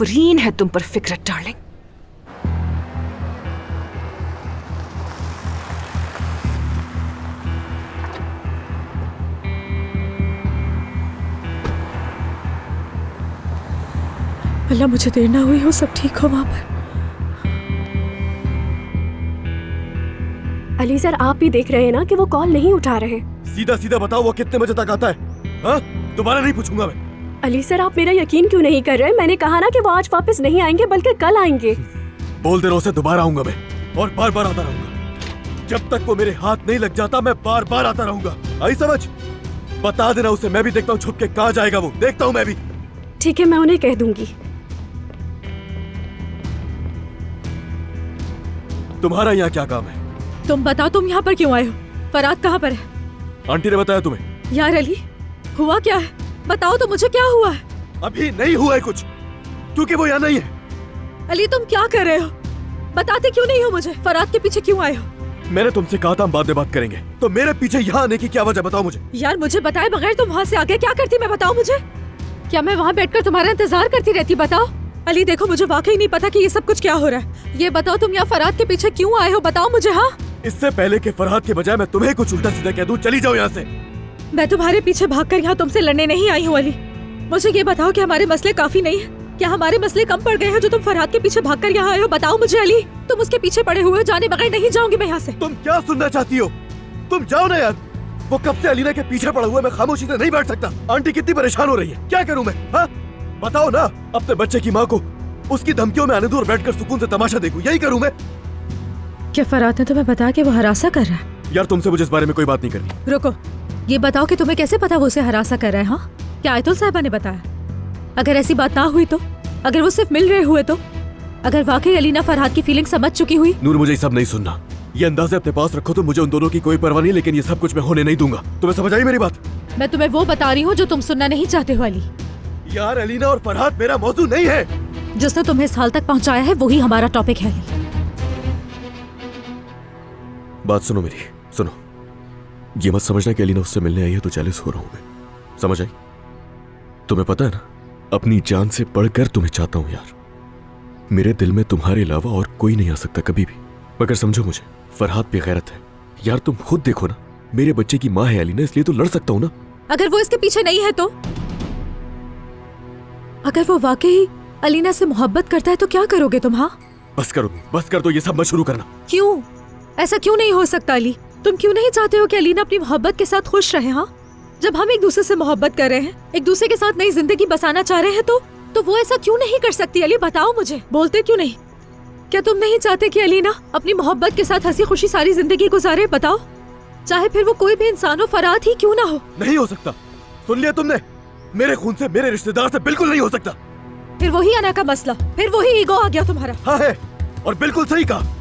आफरीन है तुम पर फिक्रत डार्लिंग। अल्लाह मुझे देर ना हुई हो, सब ठीक हो वहां पर। अली सर, आप भी देख रहे हैं ना कि वो कॉल नहीं उठा रहे। सीधा सीधा बताओ वो कितने बजे तक आता है? हाँ? दोबारा नहीं पूछूंगा मैं। अली सर, आप मेरा यकीन क्यों नहीं कर रहे? मैंने कहा ना कि वो आज वापस नहीं आएंगे बल्कि कल आएंगे। बोल दे रहा उसे, दोबारा आऊंगा मैं और बार बार आता रहूंगा। जब तक वो मेरे हाथ नहीं लग जाता मैं बार बार आता रहूंगा। आई समझ? बता देना उसे, मैं भी देखता हूँ छुप के कहाँ जाएगा वो, देखता हूँ मैं भी। ठीक है, मैं उन्हें कह दूंगी। तुम्हारा यहाँ क्या काम है? तुम बताओ, तुम यहाँ पर क्यों आए हो? फराद कहाँ पर है? आंटी ने बताया तुम्हें? यार अली, हुआ क्या है? बताओ तो मुझे, क्या हुआ है? अभी नहीं हुआ है कुछ, क्योंकि वो यहाँ नहीं है। अली तुम क्या कर रहे हो? बताते क्यों नहीं हो मुझे? फराद के पीछे क्यों आए हो? मैंने तुमसे कहा था हम बाद में बात करेंगे, तो मेरे पीछे यहाँ आने की क्या वजह, बताओ मुझे। यार मुझे बताए बगैर तुम वहाँ से आगे क्या करती? मैं बताओ मुझे, क्या मैं वहाँ बैठकर तुम्हारा इंतजार करती रहती? बताओ। अली देखो, मुझे वाकई नहीं पता कि ये सब कुछ क्या हो रहा है। ये बताओ तुम यहाँ फराद के पीछे क्यों आए हो? बताओ मुझे। हाँ, इससे पहले कि फरहाद के बजाय मैं तुम्हें कुछ उल्टा सीधा कह दूं, चली जाओ यहाँ से। मैं तुम्हारे पीछे भागकर यहाँ तुमसे लड़ने नहीं आई हूँ अली। मुझे ये बताओ कि हमारे मसले काफी नहीं है? क्या हमारे मसले कम पड़ गए हैं जो तुम फरहाद के पीछे भागकर यहाँ आए हो? बताओ मुझे अली, तुम उसके पीछे पड़े हुए हो, जाने बगैर नहीं जाऊंगी मैं यहाँ से। तुम क्या सुनना चाहती हो? तुम जाओ ना यार। वो कब से अलीना के पीछे पड़ा हुआ है, मैं खामोशी से नहीं बैठ सकता। आंटी कितनी परेशान हो रही है, क्या करूँ मैं? हाँ बताओ ना। अपने बच्चे की माँ को उसकी धमकियों में आने दूर बैठकर सुकून से तमाशा देखूं, यही करूँ मैं? क्या फरहाद ने तुम्हें बताया कि वो हरासा कर रहा है? यार तुमसे मुझे इस बारे में कोई बात नहीं करनी। रुको, ये बताओ कि तुम्हें कैसे पता वो उसे हरासा कर रहा है? हाँ, क्या आयतुल साहिबा ने बताया? अगर ऐसी बात ना हुई तो, अगर वो सिर्फ मिल रहे हुए तो, अगर वाकई अलीना फरहाद की फीलिंग समझ चुकी हुई? नूर, मुझे सब नहीं सुनना। ये अंदाजे अपने पास रखो तो मुझे उन दोनों की कोई परवाह नहीं, लेकिन ये सब कुछ मैं होने नहीं दूंगा। तुम्हें समझ आई मेरी बात? मैं तुम्हें वो बता रही हूँ जो तुम सुनना नहीं चाहते हो अली। यार अलीना और फरहाद मेरा मौजू नहीं है। जिसने तुम्हें इस हाल तक पहुँचाया है वही हमारा टॉपिक है अली। बात सुनो मेरी, सुनो। ये मत समझना कि अलीना उससे मिलने आई है तो जेलस हो रहा हूं मैं, समझ आई? तुम्हें पता है ना, अपनी जान से बढ़कर तुम्हें चाहता हूं यार। मेरे दिल में तुम्हारे अलावा और कोई नहीं आ सकता कभी भी। मगर समझो मुझे, फरहाद बेगैरत है यार। तुम खुद देखो ना, मेरे बच्चे की माँ है अलीना, इसलिए तो लड़ सकता हूँ ना। अगर वो इसके पीछे नहीं है तो? अगर वो वाकई अलीना से मोहब्बत करता है तो क्या करोगे तुम? हाँ बस करो, बस कर दो, ये सब मत शुरू करना। क्यों? ऐसा क्यों नहीं हो सकता अली? तुम क्यों नहीं चाहते हो कि अलीना अपनी मोहब्बत के साथ खुश रहे? हाँ, जब हम एक दूसरे से मोहब्बत कर रहे हैं, एक दूसरे के साथ नई जिंदगी बसाना चाह रहे हैं, तो वो ऐसा क्यों नहीं कर सकती? अली बताओ मुझे, बोलते क्यों नहीं? क्या तुम नहीं चाहते कि अलीना अपनी मोहब्बत के साथ हंसी खुशी सारी जिंदगी गुजारे? बताओ, चाहे फिर वो कोई भी इंसान हो, फरहाद ही क्यों ना हो। नहीं हो सकता, सुन लिया तुमने? मेरे खून से, मेरे रिश्तेदार से बिल्कुल नहीं हो सकता। फिर वही अना का मसला, फिर वही ईगो आ गया तुम्हारा। हाँ है, और बिल्कुल सही कहा।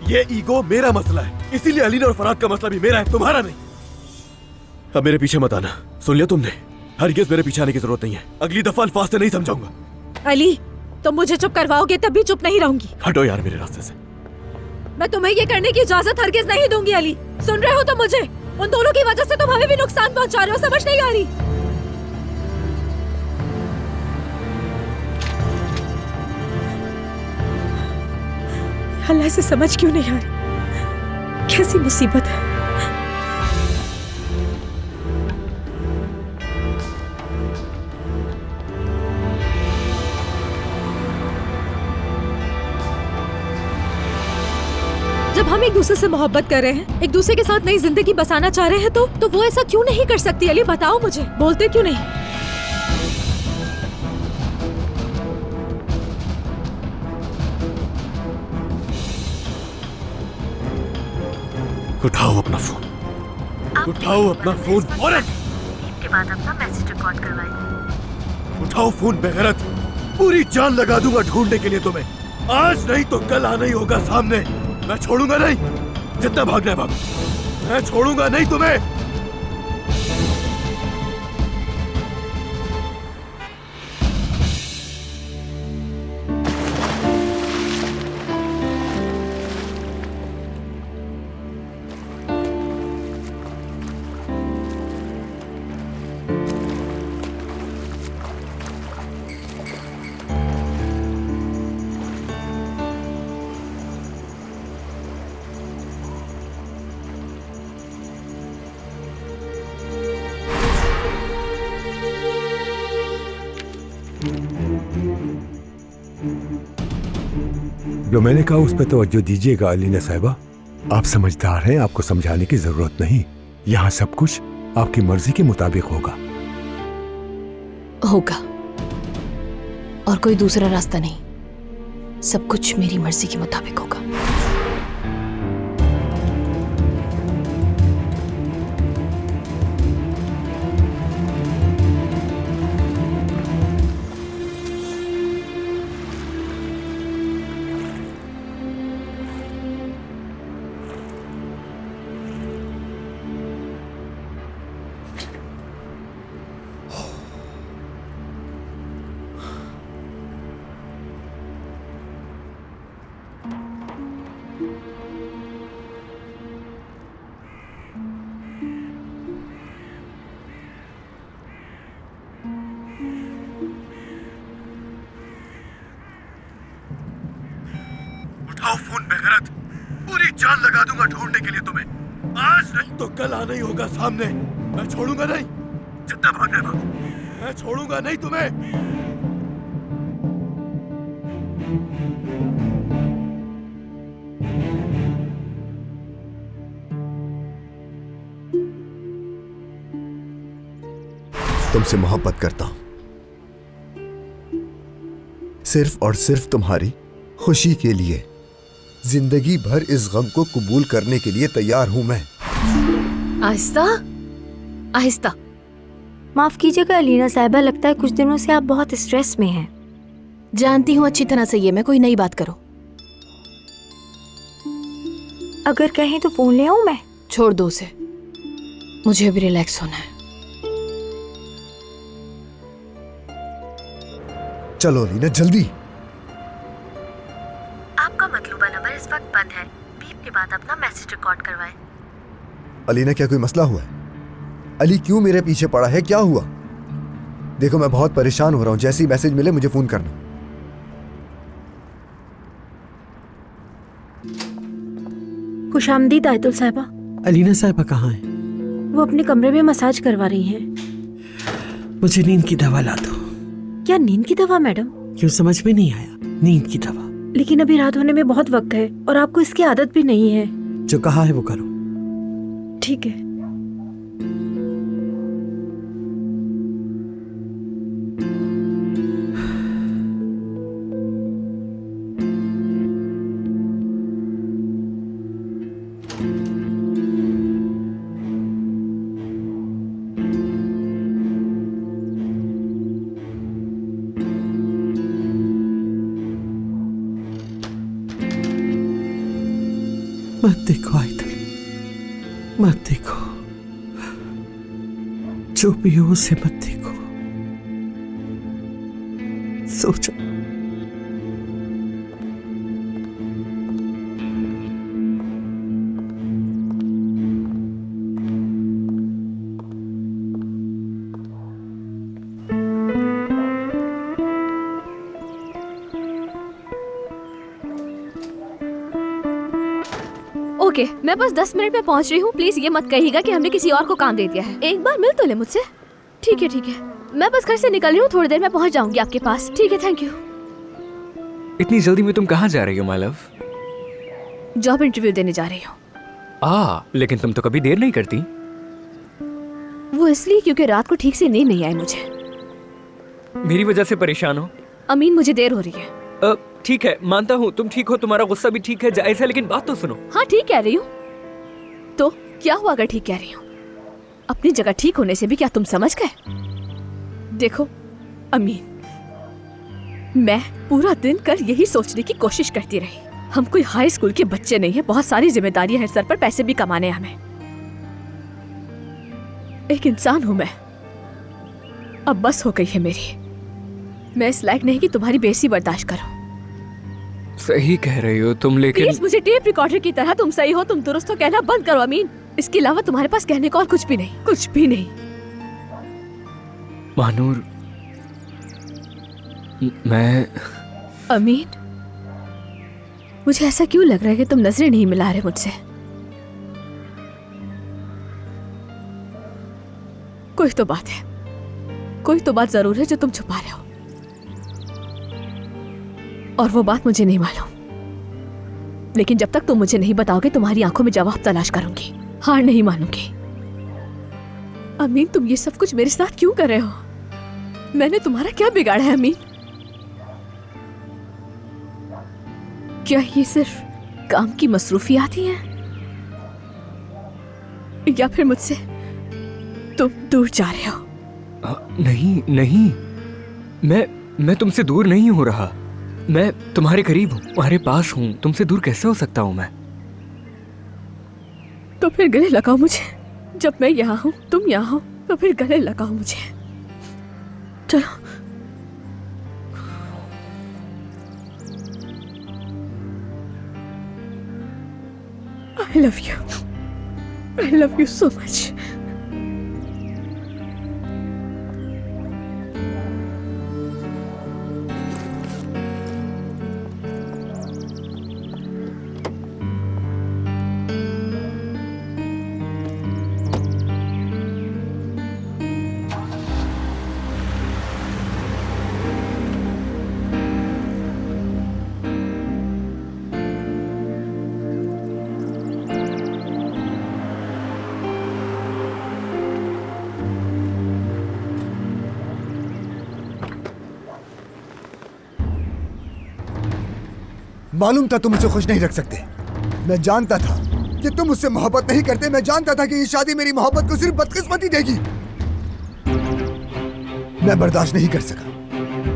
ये ईगो मेरा मसला है, इसीलिए अलीना और फरहाद का मसला भी मेरा है, तुम्हारा नहीं। अब मेरे पीछे मत आना, सुन लिया तुमने? हरगिज़ मेरे पीछे आने की जरूरत नहीं है। अगली दफा अल्फाज से नहीं समझाऊंगा। अली, तुम मुझे चुप करवाओगे तब भी चुप नहीं रहूंगी। हटो यार मेरे रास्ते से। मैं तुम्हें ये करने की इजाजत हरगिज नहीं दूंगी अली। सुन रहे हो तुम मुझे? उन दोनों की वजह से तुम हमें भी नुकसान पहुंचा रहे हो, समझ नहीं आ रही? अल्लाह से समझ क्यों नहीं आ रही? कैसी मुसीबत है। जब हम एक दूसरे से मोहब्बत कर रहे हैं, एक दूसरे के साथ नई जिंदगी बसाना चाह रहे हैं, तो वो ऐसा क्यों नहीं कर सकती? अली बताओ मुझे, बोलते क्यों नहीं? उठाओ अपना फोन, उठाओ अपना फोन फौरन। के बाद अपना मैसेज रिकॉर्ड करवाएं। उठाओ फोन बेगैरत, पूरी जान लगा दूंगा ढूंढने के लिए तुम्हें। आज नहीं तो कल आना ही होगा सामने। मैं छोड़ूंगा नहीं, जितना भागना है भागो, मैं छोड़ूंगा नहीं तुम्हें। जो मैंने कहा उस पर तवज्जो दीजिएगा अलीना साहिबा। आप समझदार हैं, आपको समझाने की जरूरत नहीं। यहाँ सब कुछ आपकी मर्जी के मुताबिक होगा। होगा, और कोई दूसरा रास्ता नहीं। सब कुछ मेरी मर्जी के मुताबिक होगा। उठाओ फोन बेगैरत, पूरी जान लगा दूंगा ढूंढने के लिए तुम्हें। आज नहीं तो कल आना ही होगा सामने। मैं छोड़ूंगा नहीं, जितना भागना भागो, मैं छोड़ूंगा नहीं तुम्हें। तुमसे मोहब्बत करता हूं, सिर्फ और सिर्फ तुम्हारी खुशी के लिए। जिंदगी भर इस गम को कबूल करने के लिए तैयार हूं मैं। आहिस्ता आहिस्ता। माफ कीजिएगा अलीना साहिबा, लगता है कुछ दिनों से आप बहुत स्ट्रेस में हैं। जानती हूँ अच्छी तरह से, ये मैं कोई नई बात करो। अगर कहें तो फोन ले आऊं मैं? छोड़ दो उसे, मुझे भी रिलैक्स होना है। चलो लीना जल्दी। आपका मतलूबा नंबर इस वक्त बंद है। बीप के बाद अपना मैसेज रिकॉर्ड करवाएं। अलीना, क्या कोई मसला हुआ है? अली क्यों मेरे पीछे पड़ा है? क्या हुआ? देखो मैं बहुत परेशान हो रहा हूं। जैसे ही मैसेज मिले मुझे फोन करना। खुशामदीद आयतुल साहिबा। अलीना साहिबा कहाँ है? वो अपने कमरे में मसाज करवा रही हैं। मुझे नींद की दवा ला दो। क्या नींद की दवा मैडम? क्यों समझ में नहीं आया? नींद की दवा। लेकिन अभी रात होने में बहुत वक्त है और आपको इसकी आदत भी नहीं है। जो कहा है वो करो। ठीक है। मत देखो आयतल, मत देखो। जो भी हो उसे मत देखो। सोचो। ओके, मैं बस 10 मिनट में पहुंच रही हूँ। प्लीज ये मत कहिएगा कि हमने किसी और को काम दे दिया है। एक बार मिल तो ले मुझसे। ठीक है ठीक है, मैं बस घर से निकल रही हूँ, थोड़ी देर में पहुंच जाऊंगी आपके पास। ठीक है, थैंक यू। इतनी जल्दी में तुम कहाँ जा रही हो माय लव? जॉब इंटरव्यू देने जा रही हूँ। लेकिन तुम तो कभी देर नहीं करती। वो इसलिए क्योंकि रात को ठीक से नींद नहीं आई मुझे। मेरी वजह से परेशान हो? अमीन, मुझे देर हो रही है। ठीक है, मानता हूँ तुम ठीक हो, तुम्हारा गुस्सा भी ठीक है, जायज है, लेकिन बात तो सुनो। हाँ ठीक कह रही हूँ। तो क्या हुआ अगर ठीक कह रही हूँ? अपनी जगह ठीक होने से भी क्या तुम समझ गए? देखो अमीन, मैं पूरा दिन कल यही सोचने की कोशिश करती रही। हम कोई हाई स्कूल के बच्चे नहीं है, बहुत सारी जिम्मेदारियां हैं सर पर, पैसे भी कमाने हमें। एक इंसान हूं मैं, अब बस हो गई है मेरी। मैं इस लायक नहीं कि तुम्हारी बेइज्जती बर्दाश्त करूं। सही कह रही हो तुम, लेकिन प्लीज मुझे टेप रिकॉर्डर की तरह तुम सही हो, तुम दुरुस्त हो कहना बंद करो अमीन। इसके अलावा तुम्हारे पास कहने को और कुछ भी नहीं, कुछ भी नहीं। महानूर, मैं अमीन, मुझे ऐसा क्यों लग रहा है कि तुम नजरें नहीं मिला रहे मुझसे? कोई तो बात है, कोई तो बात जरूर है जो तुम छुपा रहे हो। और वो बात मुझे नहीं मालूम, लेकिन जब तक तुम मुझे नहीं बताओगे तुम्हारी आंखों में जवाब तलाश करूंगी, हार नहीं मानूंगी। अमीन, तुम ये सब कुछ मेरे साथ क्यों कर रहे हो? मैंने तुम्हारा क्या बिगाड़ा है अमीन? क्या ये सिर्फ काम की मसरूफियात ही हैं? या फिर मुझसे तुम दूर जा रहे हो? नहीं नहीं, मैं तुमसे दूर नहीं हो रहा। मैं तुम्हारे करीब हूँ, तुम्हारे पास हूँ। तुमसे दूर कैसे हो सकता हूँ मैं? तो फिर गले लगाओ मुझे। जब मैं यहाँ हूँ, तुम यहाँ हो, तो फिर गले लगाओ मुझे। चलो। I love you. I love you so much. मालूम था तुम मुझे खुश नहीं रख सकते। मैं जानता था कि तुम मुझसे मोहब्बत नहीं करते। मैं जानता था कि ये शादी मेरी मोहब्बत को सिर्फ बदकिस्मती देगी। मैं बर्दाश्त नहीं कर सका,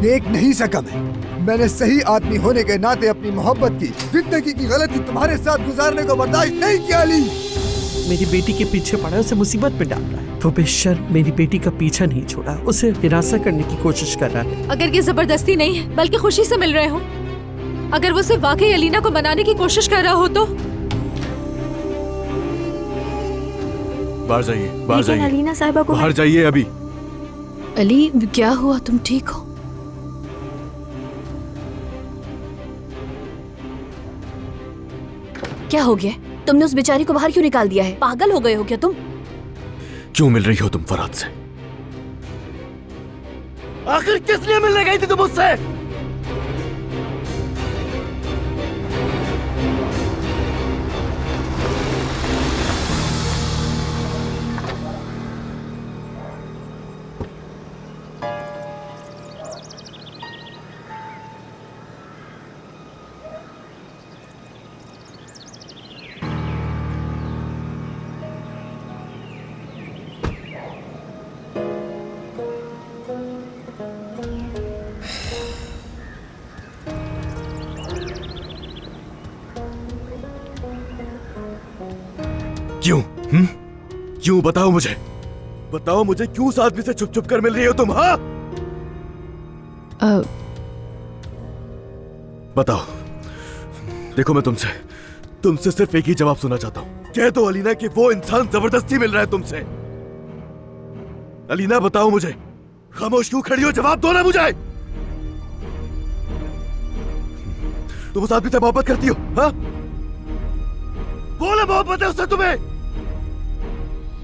देख नहीं सका। मैंने सही आदमी होने के नाते अपनी मोहब्बत की, जिंदगी की गलती तुम्हारे साथ गुजारने को बर्दाश्त नहीं किया। अली, मेरी बेटी के पीछे पड़ा, उसे मुसीबत में डाल रहा है। वो बेशर्म मेरी बेटी का पीछा नहीं छोड़ा, उसे हिरासा करने की कोशिश कर रहा है। अगर ये जबरदस्ती नहीं है बल्कि खुशी से मिल रहे हो, अगर वो सिर्फ वाकई अलीना को मनाने की कोशिश कर रहा हो तो बाहर जाइए, बाहर जाइए, अलीना साहिबा को बाहर जाइए अभी। अली, क्या हुआ? तुम ठीक हो? क्या हो गया? तुमने उस बेचारी को बाहर क्यों निकाल दिया है? पागल हो गए हो क्या तुम? क्यों मिल रही हो तुम फराद से? आखिर किस लिए मिलने गई थी तुम मुझसे? क्यों? क्यों? बताओ मुझे, बताओ मुझे, क्यों उस आदमी से छुप छुप कर मिल रही हो तुम? हाँ, बताओ। देखो, मैं तुमसे सिर्फ एक ही जवाब सुनना चाहता हूं। कह दो अलीना कि वो इंसान जबरदस्ती मिल रहा है तुमसे। अलीना, बताओ मुझे। खामोश क्यों खड़ी हो? जवाब दो ना मुझे। तुम उस आदमी से मोहब्बत करती हो? हाँ, बोलो, मोहब्बत है उससे तुम्हें?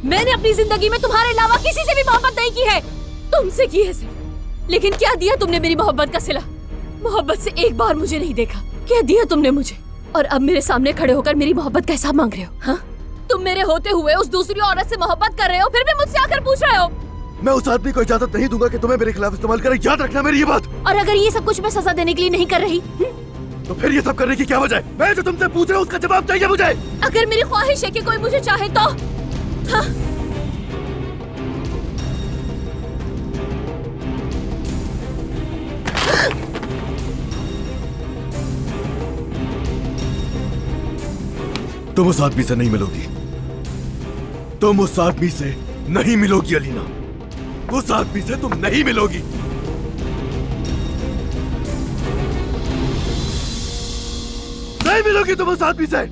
मैंने अपनी जिंदगी में तुम्हारे अलावा किसी से भी मोहब्बत नहीं की है। तुमसे की है सिर्फ। लेकिन क्या दिया तुमने मेरी मोहब्बत का सिला? मोहब्बत से एक बार मुझे नहीं देखा। क्या दिया तुमने मुझे? और अब मेरे सामने खड़े होकर मेरी मोहब्बत का हिसाब मांग रहे हो? हाँ? तुम मेरे होते हुए उस दूसरी औरत से मोहब्बत कर रहे हो, फिर भी मुझसे आकर पूछ रहे हो? मैं उस आदमी को इजाजत नहीं दूंगा कि तुम्हें मेरे खिलाफ इस्तेमाल करे। याद रखना मेरी ये बात। और अगर ये सब कुछ मैं सजा देने के लिए नहीं कर रही, तो फिर ये सब करने की क्या वजह है? मैं जो तुमसे पूछ रहा हूँ उसका जवाब चाहिए मुझे। अगर मेरी ख्वाहिश है कि कोई मुझे चाहे तो हाँ? तुम उस आदमी से नहीं मिलोगी। तुम उस आदमी से नहीं मिलोगी अलीना। उस आदमी से तुम नहीं मिलोगी। नहीं मिलोगी तुम उस आदमी से।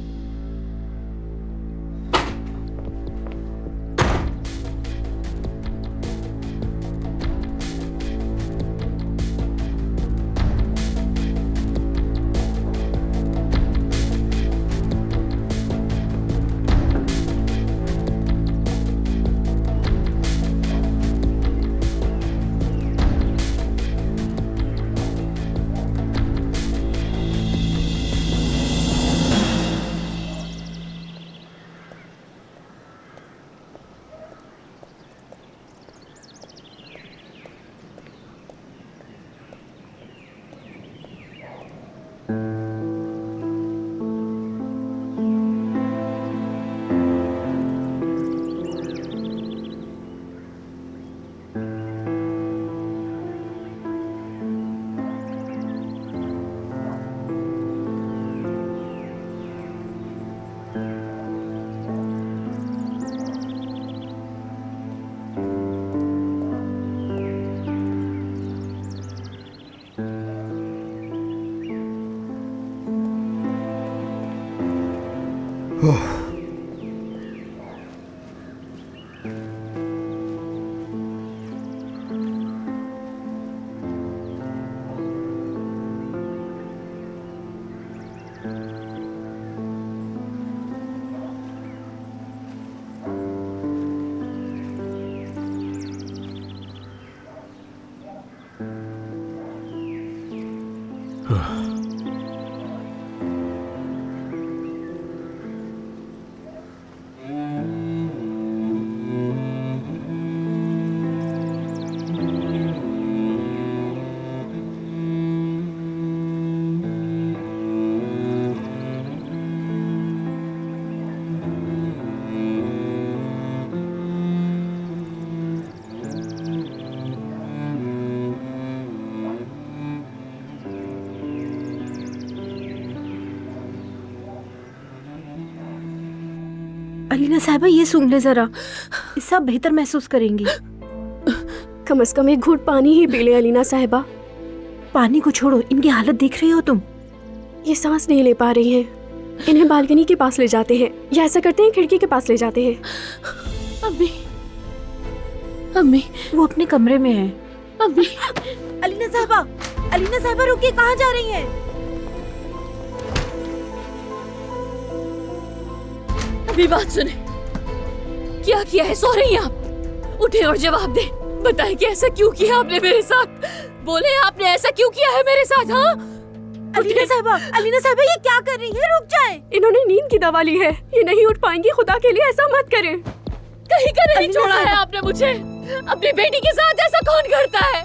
अलीना साहिबा, ये सूंघ ले जरा, इससे आप बेहतर महसूस करेंगी। कम से कम एक घूंट पानी ही पी ले अलीना साहिबा। पानी को छोड़ो, इनकी हालत देख रही हो तुम? ये सांस नहीं ले पा रही हैं। इन्हें बालकनी के पास ले जाते हैं, या ऐसा करते हैं खिड़की के पास ले जाते हैं। अम्मी, अम्मी, वो अपने कमरे में है। अम्मी। अलीना साहिबा रुकिए, कहाँ जा रही हैं? अभी बात सुने, क्या किया है? सो रही हैं आप? उठे और जवाब दे। बताएं कि ऐसा क्यों किया आपने मेरे साथ? बोले आपने ऐसा क्यों किया है मेरे साथ? हाँ अलीना साहिबा ये क्या कर रही है? रुक जाए। इन्होंने नींद की दवा ली है, ये नहीं उठ पाएंगी। खुदा के लिए ऐसा मत करें। कहीं का नहीं छोड़ा है आपने मुझे। अपनी बेटी के साथ ऐसा कौन करता है?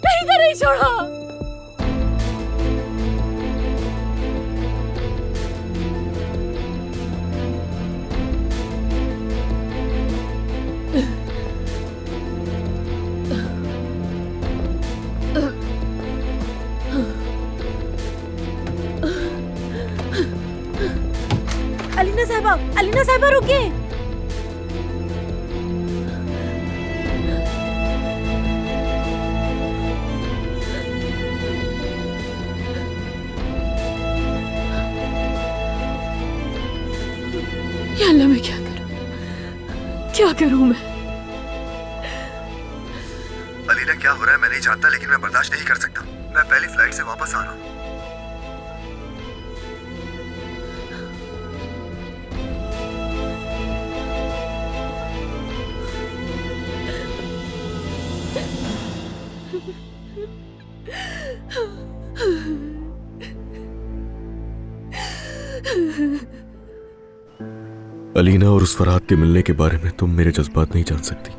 कहीं का नहीं छोड़ा। अलीना साहिबा रुकिए। या अल्लाह, मैं क्या करूं? क्या करूं मैं? अलीना, क्या हो रहा है मैं नहीं जानता, लेकिन मैं बर्दाश्त नहीं कर सकता। मैं पहली फ्लाइट से वापस आ रहा हूँ। अलीना और उस फरहाद के मिलने के बारे में तुम मेरे जज्बात नहीं जान सकती,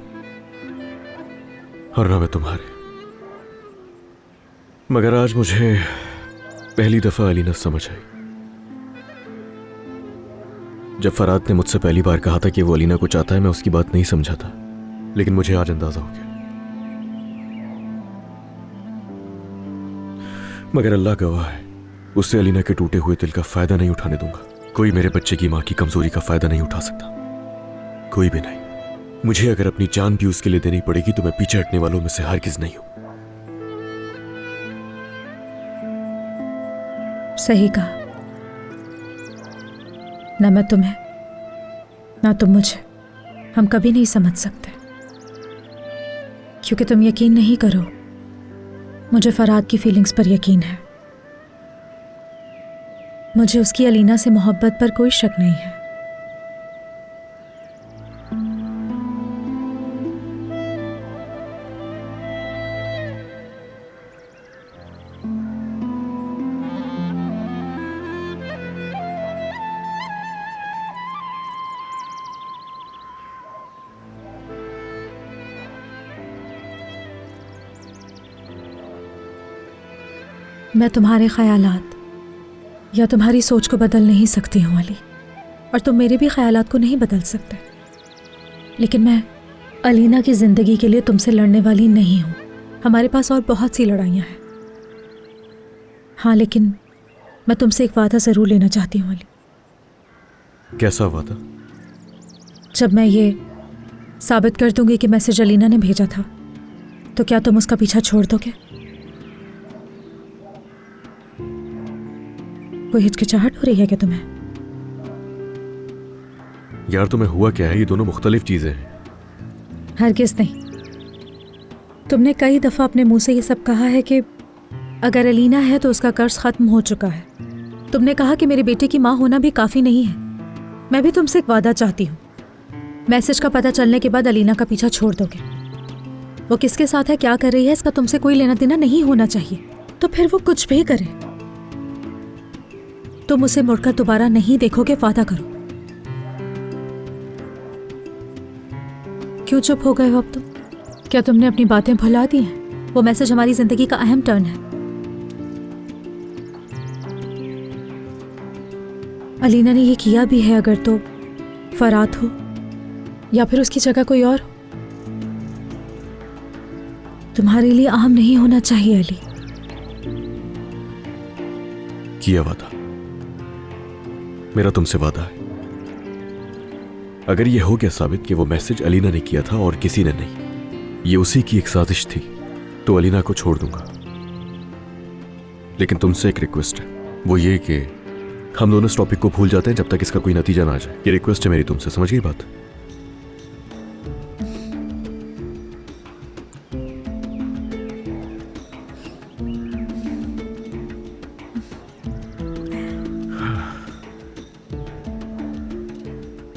और ना मैं तुम्हारे। मगर आज मुझे पहली दफा अलीना समझ आई। जब फरहाद ने मुझसे पहली बार कहा था कि वो अलीना को चाहता है, मैं उसकी बात नहीं समझा था, लेकिन मुझे आज अंदाजा हो गया। मगर अल्लाह गवाह है, उससे अलीना के टूटे हुए दिल का फायदा नहीं उठाने दूंगा। कोई मेरे बच्चे की मां की कमजोरी का फायदा नहीं उठा सकता, कोई भी नहीं। मुझे अगर अपनी जान भी उसके लिए देनी पड़ेगी तो मैं पीछे हटने वालों में से हरगिज नहीं हूं। सही कहा। न मैं तुम्हें, ना तुम मुझे, हम कभी नहीं समझ सकते, क्योंकि तुम यकीन नहीं करो, मुझे फरहाद की फीलिंग्स पर यकीन है। मुझे उसकी अलीना से मोहब्बत पर कोई शक नहीं है। मैं तुम्हारे ख्यालात या तुम्हारी सोच को बदल नहीं सकती हूँ अली, और तुम मेरे भी ख्यालात को नहीं बदल सकते। लेकिन मैं अलीना की ज़िंदगी के लिए तुमसे लड़ने वाली नहीं हूँ। हमारे पास और बहुत सी लड़ाइयाँ हैं। हाँ, लेकिन मैं तुमसे एक वादा ज़रूर लेना चाहती हूँ अली। कैसा वादा? जब मैं ये साबित कर दूंगी कि मैसेज अलीना ने भेजा था, तो क्या तुम उसका पीछा छोड़ दोगे? कोई हिचकिचाहट हो रही है क्या तुम्हें? यार तुम्हें हुआ क्या है? ये दोनों मुख्तलिफ चीजें हैं। हरगिज नहीं। तुमने कई दफा अपने मुंह से ये सब कहा है कि अगर अलीना है तो उसका कर्ज खत्म हो चुका है। तुमने कहा कि मेरे बेटे की माँ होना भी काफी नहीं है। मैं भी तुमसे एक वादा चाहती हूँ। मैसेज का पता चलने के बाद अलीना का पीछा छोड़ दोगे। वो किसके साथ है, क्या कर रही है, इसका तुमसे कोई लेना देना नहीं होना चाहिए। तो फिर वो कुछ भी करे, तुम उसे मुड़कर दोबारा नहीं देखोगे, वादा करो। क्यों चुप हो गए हो अब तुम? क्या तुमने अपनी बातें भुला दी हैं? वो मैसेज हमारी जिंदगी का अहम टर्न है। अलीना ने ये किया भी है अगर तो फरात हो या फिर उसकी जगह कोई और हो। तुम्हारे लिए अहम नहीं होना चाहिए अली। किया वादा, मेरा तुमसे वादा है। अगर ये हो गया साबित कि वो मैसेज अलीना ने किया था और किसी ने नहीं, ये उसी की एक साजिश थी, तो अलीना को छोड़ दूंगा। लेकिन तुमसे एक रिक्वेस्ट है, वो ये कि हम दोनों इस टॉपिक को भूल जाते हैं जब तक इसका कोई नतीजा ना आ जाए। ये रिक्वेस्ट है मेरी तुमसे, समझ गई बात?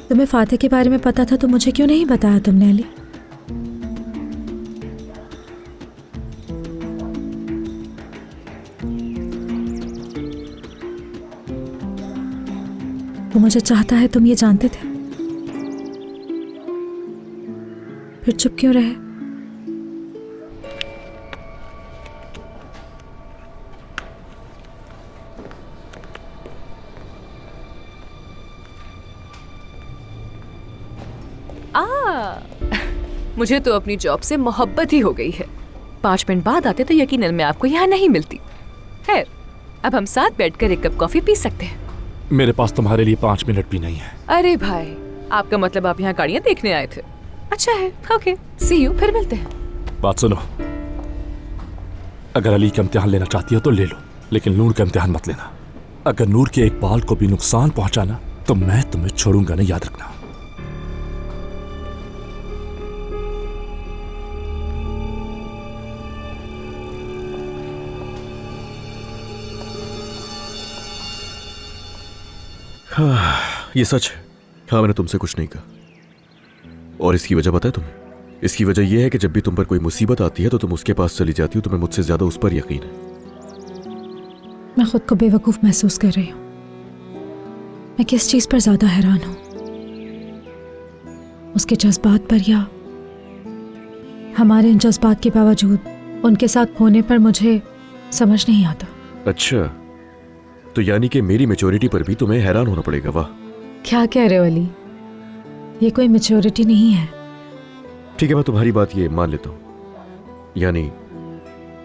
तुम्हें फातिह के बारे में पता था तो मुझे क्यों नहीं बताया तुमने अली? वो मुझे चाहता है, तुम ये जानते थे, फिर चुप क्यों रहे? मुझे तो अपनी जॉब से मोहब्बत ही हो गई है। 5 मिनट बाद आते तो यकीनन मैं आपको यहाँ नहीं मिलती। खैर, अब हम साथ बैठकर एक कप कॉफी पी सकते हैं। मेरे पास तुम्हारे लिए 5 मिनट भी नहीं है। अरे भाई, आपका मतलब आप यहाँ गाड़ियाँ देखने आए थे? अच्छा है, ओके, सी यू, फिर मिलते हैं। बात सुनो, अगर अली का इम्तिहान लेना चाहती हो तो ले लो, लेकिन नूर का इम्तिहान मत लेना। अगर नूर के एक बाल को भी नुकसान पहुंचाना तो मैं तुम्हें छोड़ूंगा नहीं, याद रखना। हाँ, ये सच है। हाँ, मैंने तुमसे कुछ नहीं कहा। और इसकी वजह पता है तुम्हें? इसकी वजह यह है कि जब भी तुम पर कोई मुसीबत आती है तो तुम उसके पास चली जाती हो। तुम्हें मुझसे ज्यादा उस पर यकीन है। मैं खुद को बेवकूफ महसूस कर रही हूँ। मैं किस चीज पर ज्यादा हैरान हूँ, उसके जज्बात पर या हमारे इन जज्बात के बावजूद उनके साथ होने पर? मुझे समझ नहीं आता। अच्छा, तो यानी कि मेरी मैच्योरिटी पर भी तुम्हें हैरान होना पड़ेगा। वाह, क्या कह रहे हो अली? ये कोई मैच्योरिटी नहीं है। ठीक है, मैं तुम्हारी बात ये मान लेता हूं। यानी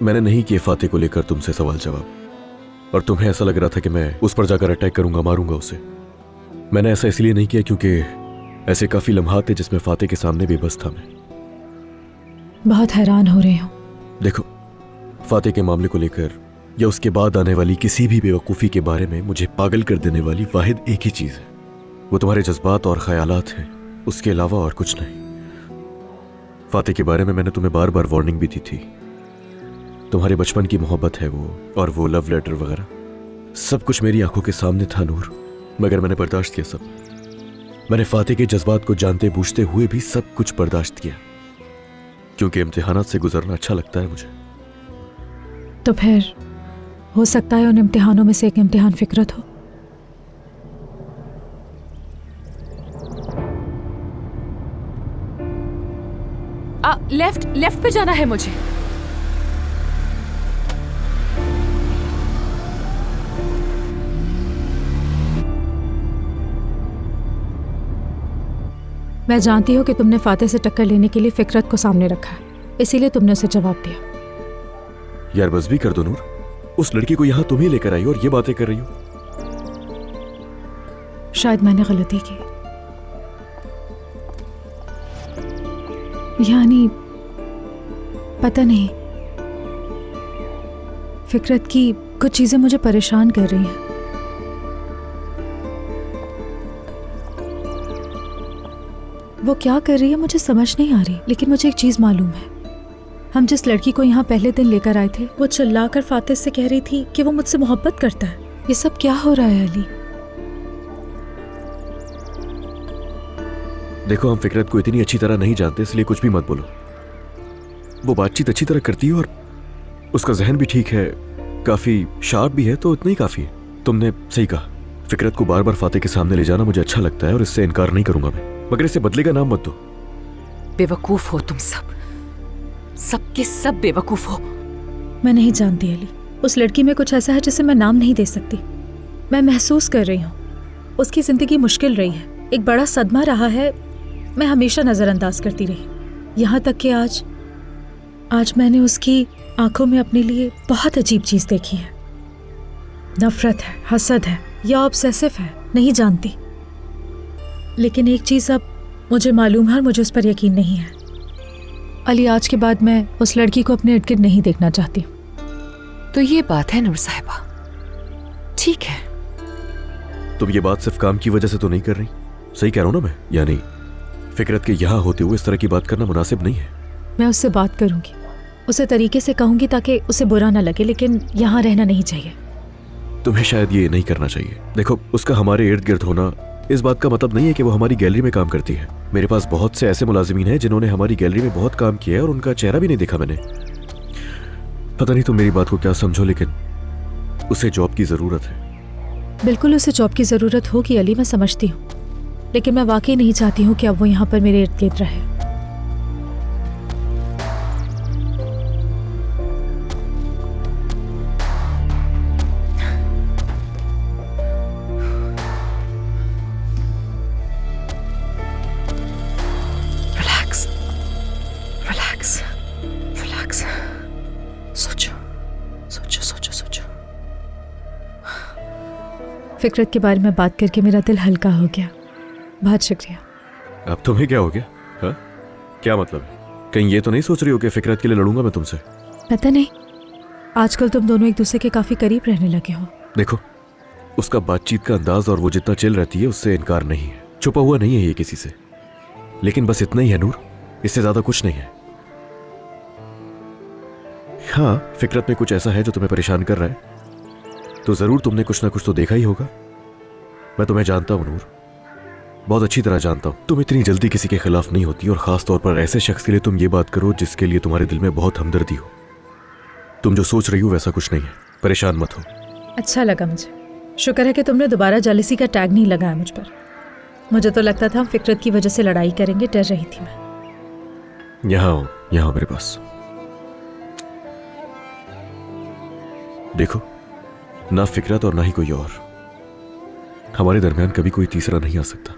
मैंने नहीं किए फातिह को लेकर तुमसे सवाल जवाब, और तुम्हें ऐसा लग रहा था कि मैं उस पर जाकर अटैक करूंगा, मारूंगा उसे। मैंने ऐसा इसलिए नहीं किया क्योंकि ऐसे काफी लम्हात थे जिसमें फातिह के सामने बेबस था मैं। बहुत हैरान हो रही हूँ। देखो, फातिह के मामले को लेकर या उसके बाद आने वाली किसी भी बेवकूफ़ी के बारे में मुझे पागल कर देने वाली वाहिद एक ही चीज़ है, वो तुम्हारे जज्बात और ख्यालात हैं, उसके अलावा और कुछ नहीं। फातिह के बारे में मैंने तुम्हें बार बार वार्निंग भी दी थी। तुम्हारे बचपन की मोहब्बत है वो, और वो लव लेटर वगैरह सब कुछ मेरी आंखों के सामने था नूर, मगर मैंने बर्दाश्त किया सब। मैंने फातिह के जज्बात को जानते बूझते हुए भी सब कुछ बर्दाश्त किया, क्योंकि इम्तिहानात से गुजरना अच्छा लगता है मुझे। तो फिर हो सकता है उन इम्तिहानों में से एक इम्तिहान फिक्रत हो। लेफ्ट पे जाना है मुझे। मैं जानती हूँ कि तुमने फातिह से टक्कर लेने के लिए फिक्रत को सामने रखा है, इसीलिए तुमने उसे जवाब दिया। यार बस भी कर दो नूर, उस लड़की को यहां तुम ही लेकर आई और ये बातें कर रही हो। शायद मैंने गलती की, यानी पता नहीं, फिक्रत की कुछ चीजें मुझे परेशान कर रही हैं। वो क्या कर रही है मुझे समझ नहीं आ रही, लेकिन मुझे एक चीज मालूम है। हम जिस लड़की को यहाँ पहले दिन लेकर आए थे, वो चिल्लाकर फातिह से कह रही थी कि वो मुझसे मोहब्बत करता है। ये सब क्या हो रहा है अली? देखो, हम फिकरत को इतनी अच्छी तरह नहीं जानते, इसलिए कुछ भी मत बोलो। वो बातचीत अच्छी तरह करती है और उसका जहन भी ठीक है, काफी शार्प भी है, तो इतना ही काफी है। तुमने सही कहा, फिकरत को बार बार फातिह के सामने ले जाना मुझे अच्छा लगता है और इससे इनकार नहीं करूंगा मैं, मगर इसे बदले का नाम मत दो। बेवकूफ हो तुम सब, सबके सब बेवकूफ हो। मैं नहीं जानती अली, उस लड़की में कुछ ऐसा है जिसे मैं नाम नहीं दे सकती। मैं महसूस कर रही हूँ उसकी जिंदगी मुश्किल रही है, एक बड़ा सदमा रहा है। मैं हमेशा नजरअंदाज करती रही, यहाँ तक कि आज मैंने उसकी आंखों में अपने लिए बहुत अजीब चीज देखी है। नफरत है, हसद है या ऑब्सेसिव है, नहीं जानती। लेकिन एक चीज अब मुझे मालूम है और मुझे उस पर यकीन नहीं है। अली, आज के बाद मैं उस लड़की को अपने इर्द गिर्द नहीं देखना चाहती। तो ये बात है नूर साहिबा, ठीक है। तुम ये बात सिर्फ काम की वजह से तो नहीं कर रही, सही कह रहा हूं ना मैं? यानी फिकरत के यहाँ होते हुए इस तरह की बात करना मुनासिब नहीं है। मैं उससे बात करूंगी, उसे तरीके से कहूंगी ताकि उसे बुरा ना लगे, लेकिन यहाँ रहना नहीं चाहिए। तुम्हें शायद ये नहीं करना चाहिए। देखो, उसका हमारे इर्द गिर्द होना इस बात का मतलब नहीं है कि वो हमारी गैलरी में काम करती है। मेरे पास बहुत से ऐसे मुलाजिमीन हैं जिन्होंने हमारी गैलरी में बहुत काम किया है और उनका चेहरा भी नहीं देखा मैंने। पता नहीं तुम मेरी बात को क्या समझो, लेकिन उसे जॉब की जरूरत है। बिल्कुल उसे जॉब की जरूरत होगी अली, मैं समझती हूँ, लेकिन मैं वाकई नहीं चाहती हूँ कि अब वो यहाँ पर मेरे इर्द गिर्द रहे। फिकरत के बारे में बात करके मेरा दिल हल्का हो गया, बहुत शुक्रिया। अब तुम्हें क्या हो गया? हाँ, क्या मतलब है? कहीं ये तो नहीं सोच रही हो कि फिकरत के लिए लड़ूंगा मैं तुमसे? पता नहीं, आजकल तुम दोनों एक दूसरे के काफी करीब रहने लगे हो। देखो, उसका बातचीत का अंदाज और वो जितना चिल रहती है उससे इनकार नहीं है, छुपा हुआ नहीं है ये किसी से। लेकिन बस इतना ही है नूर, इससे ज्यादा कुछ नहीं है। हाँ, फिकरत में कुछ ऐसा है जो तुम्हें परेशान कर रहा है, तो जरूर तुमने कुछ ना कुछ तो देखा ही होगा। मैं तुम्हें जानता हूं नूर, बहुत अच्छी तरह जानता हूं। तुम इतनी जल्दी किसी के खिलाफ नहीं होती, और खास तौर पर ऐसे शख्स के लिए तुम ये बात करो जिसके लिए तुम्हारे दिल में बहुत हमदर्दी हो। तुम जो सोच रही हो वैसा कुछ नहीं है, परेशान मत हो। अच्छा लगा मुझे, शुक्र है कि तुमने दोबारा जालिसी का टैग नहीं लगाया मुझ पर। मुझे तो लगता था हम फिकरत की वजह से लड़ाई करेंगे, डर रही थी मैं। यहाँ मेरे पास देखो, ना फिकरत और ना ही कोई और, हमारे दरमियान कभी कोई तीसरा नहीं आ सकता,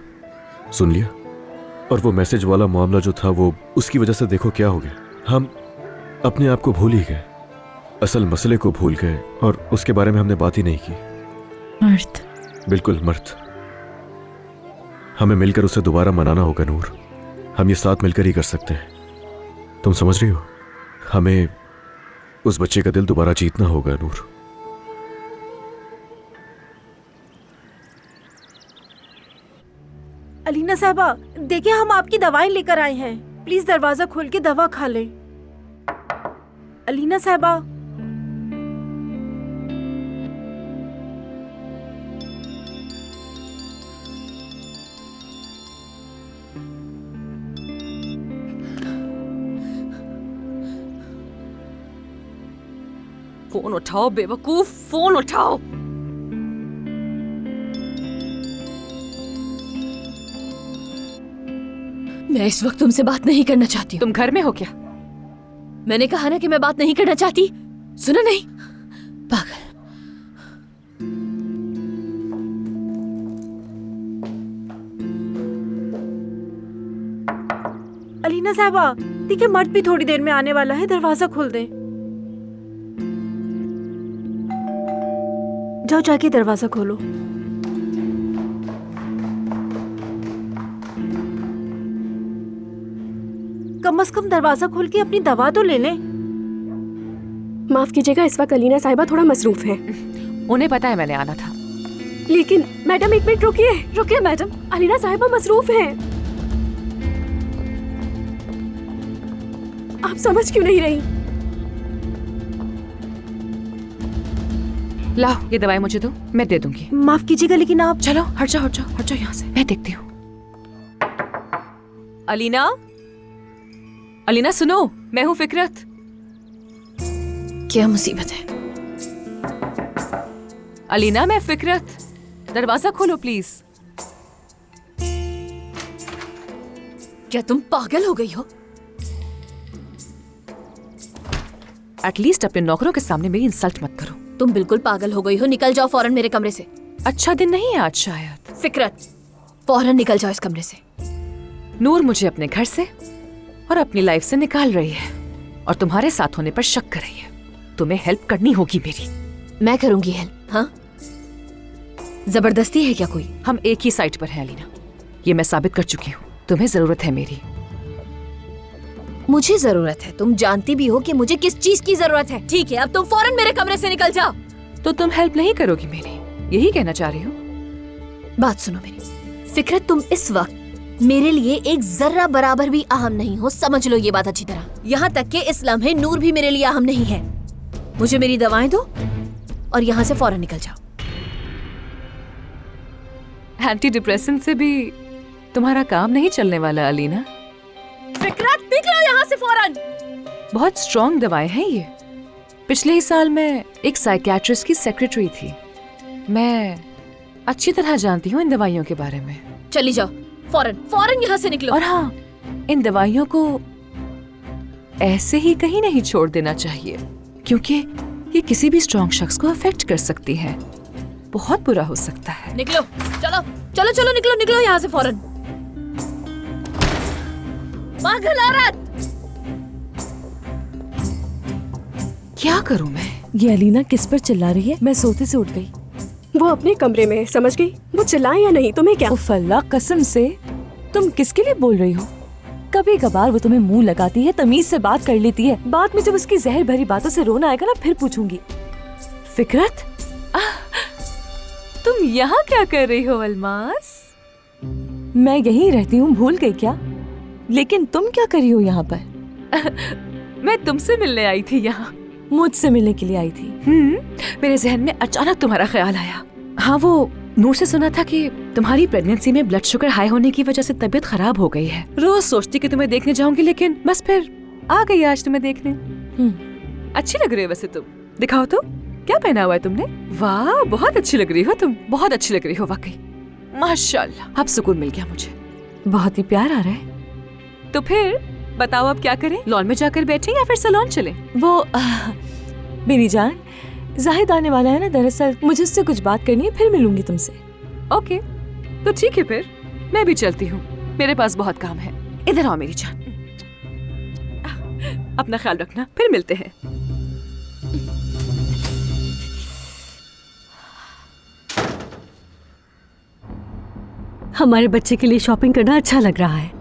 सुन लिया? और वो मैसेज वाला मामला जो था, वो उसकी वजह से देखो क्या हो गया। हम अपने आप को भूल ही गए, असल मसले को भूल गए, और उसके बारे में हमने बात ही नहीं की। मर्द, बिल्कुल मर्द। हमें मिलकर उसे दोबारा मनाना होगा नूर, हम ये साथ मिलकर ही कर सकते हैं। तुम समझ रही हो? हमें उस बच्चे का दिल दोबारा जीतना होगा नूर। अलीना साहबा, देखिए हम आपकी दवाएं लेकर आए हैं, प्लीज दरवाजा खोल के दवा खा लें। अलीना साहबा, फोन उठाओ बेवकूफ, फोन उठाओ। मैं इस वक्त तुमसे बात नहीं करना चाहती हूँ। तुम घर में हो क्या? मैंने कहा ना कि मैं बात नहीं करना चाहती, सुना नहीं? पागल। अलीना साहबा, देखिए मर्द भी थोड़ी देर में आने वाला है, दरवाजा खोल दें। जाओ जाके दरवाजा खोलो। कम से कम दरवाजा खोल के अपनी दवा तो ले लें। माफ कीजिएगा, इस वक्त अलीना साहिबा थोड़ा मसरूफ है। उन्हें पता है मैंने आना था। लेकिन मैडम, एक मिनट रुकिए। रुकिए मैडम, अलीना साहिबा मसरूफ हैं। आप समझ क्यों नहीं रही? लाओ ये दवाई मुझे दो, मैं दे दूंगी। माफ कीजिएगा लेकिन आप चलो हट जाओ हट जाओ हट जाओ यहाँ से, मैं देखती हूँ। अलीना, अलीना सुनो, मैं हूँ फिकरत। क्या मुसीबत है? अलीना मैं फिकरत, दरवाजा खोलो प्लीज। क्या तुम पागल हो गई हो? एटलीस्ट अपने नौकरों के सामने मेरी इंसल्ट मत करो। तुम बिल्कुल पागल हो गई हो, निकल जाओ फौरन मेरे कमरे से। अच्छा दिन नहीं है आज शायद। फिकरत, फौरन निकल जाओ इस कमरे से। नूर मुझे अपने घर से और अपनी लाइफ से निकाल रही है और तुम्हारे साथ होने पर शक कर रही है। तुम्हें हेल्प करनी होगी मेरी। मैं करूंगी हेल्प? हाँ, जबरदस्ती है क्या कोई? हम एक ही साइड पर हैं अलीना, ये मैं साबित कर चुकी हूँ। तुम्हें जरूरत है मेरी। मुझे जरूरत है? तुम जानती भी हो कि मुझे किस चीज की जरूरत है। ठीक है, अब तुम फौरन मेरे कमरे से निकल जाओ। तो तुम हेल्प नहीं करोगी मेरी, यही कहना चाह रही हो? बात सुनो मेरी फिकरत, तुम इस वक्त मेरे लिए एक जर्रा बराबर भी अहम नहीं हो, समझ लो ये बात अच्छी तरह। यहाँ तक कि इस लम्हे नूर भी मेरे लिए अहम नहीं है। मुझे मेरी दवाएं दो और यहाँ से फौरन निकल जाओ। एंटी डिप्रेसेंट से भी तुम्हारा काम नहीं चलने वाला अलीना। फिकरत निकलो यहाँ से फौरन। बहुत स्ट्रॉन्ग दवाएं हैं ये। पिछले ही साल मैं एक साइकियाट्रिस्ट की सेक्रेटरी थी। मैं अच्छी तरह जानती हूँ इन दवाइयों के बारे में। चली जाओ फौरन, फौरन यहाँ से निकलो। और हाँ, इन दवाइयों को ऐसे ही कहीं नहीं छोड़ देना चाहिए, क्योंकि ये किसी भी स्ट्रॉन्ग शख्स को अफेक्ट कर सकती है। बहुत बुरा हो सकता है। निकलो, चलो चलो चलो निकलो निकलो यहाँ से फौरन। पागल औरत! क्या करूं मैं? ये अलीना किस पर चिल्ला रही है? मैं सोते से उठ गई। वो अपने कमरे में है, समझ गई? वो चिल्लाए या नहीं तुम्हें क्या? उफ अल्लाह, कसम से तुम किसके लिए बोल रही हो? कभी कभार वो तुम्हें मुंह लगाती है, तमीज से बात कर लेती है। बाद में जब उसकी जहर भरी बातों से रोना आएगा ना, फिर पूछूंगी। फिकरत, तुम यहाँ क्या कर रही हो अल्मास? मैं यहीं रहती हूँ, भूल गई क्या? लेकिन तुम क्या कर रही हो यहाँ पर? मैं तुमसे मिलने आई थी यहाँ। मुझसे मिलने के लिए आई थी? मेरे जहन में अचानक तुम्हारा ख्याल आया। हाँ, वो नूर से सुना था कि तुम्हारी प्रेगनेंसी में ब्लड शुगर हाई होने की वजह से तबीयत खराब हो गई है। रोज सोचती कि तुम्हें देखने जाऊंगी, लेकिन बस फिर आ गई आज तुम्हें देखने। अच्छी लग रही हो वैसे तुम। दिखाओ तो क्या पहना हुआ है तुमने? वाह, बहुत अच्छी लग रही हो तुम, बहुत अच्छी लग रही हो वाकई, माशाल्लाह। अब सुकून मिल गया मुझे। बहुत ही प्यार आ रहा है। तो फिर बताओ अब क्या करें? लॉन में जाकर बैठें या फिर सैलून चलें? वो मेरी जान, जाहिद आने वाला है ना, दरअसल मुझे उससे कुछ बात करनी है, फिर मिलूंगी तुमसे। ओके, तो ठीक है, फिर मैं भी चलती हूँ, मेरे पास बहुत काम है। इधर आओ मेरी जान, अपना ख्याल रखना, फिर मिलते हैं। हमारे बच्चे के लिए शॉपिंग करना अच्छा लग रहा है।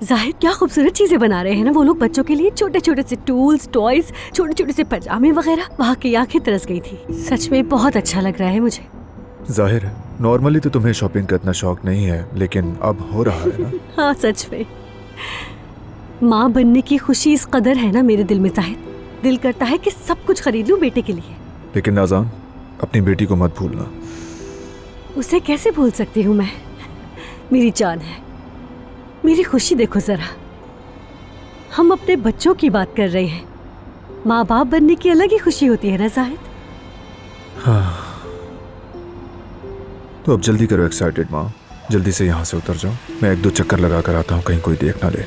जाहिद क्या खूबसूरत चीजें बना रहे हैं ना वो लोग बच्चों के लिए। छोटे छोटे से टूल्स, टॉयज, छोटे छोटे से पजामे वगैरह। वहाँ की आंखें तरस गई थी। सच में बहुत अच्छा लग रहा है मुझे। जाहिर है, नॉर्मली तो तुम्हें शॉपिंग का इतना शौक नहीं है, लेकिन अब हो रहा है ना। हाँ सच में, माँ बनने की खुशी इस कदर है ना मेरे दिल में जाहिद, दिल करता है कि सब कुछ खरीद लूं बेटे के लिए। लेकिन नाज़ान, अपनी बेटी को मत भूलना। उसे कैसे भूल सकती हूँ मैं? मेरी जान है, मेरी खुशी देखो जरा। हम अपने बच्चों की बात कर रहे हैं, माँ बाप बनने की अलग ही खुशी होती है ना जाहिद। हाँ, तो अब जल्दी करो एक्साइटेड माँ, जल्दी से यहाँ से उतर जाओ। मैं 1-2 चक्कर लगा कर आता हूँ, कहीं कोई देख ना ले।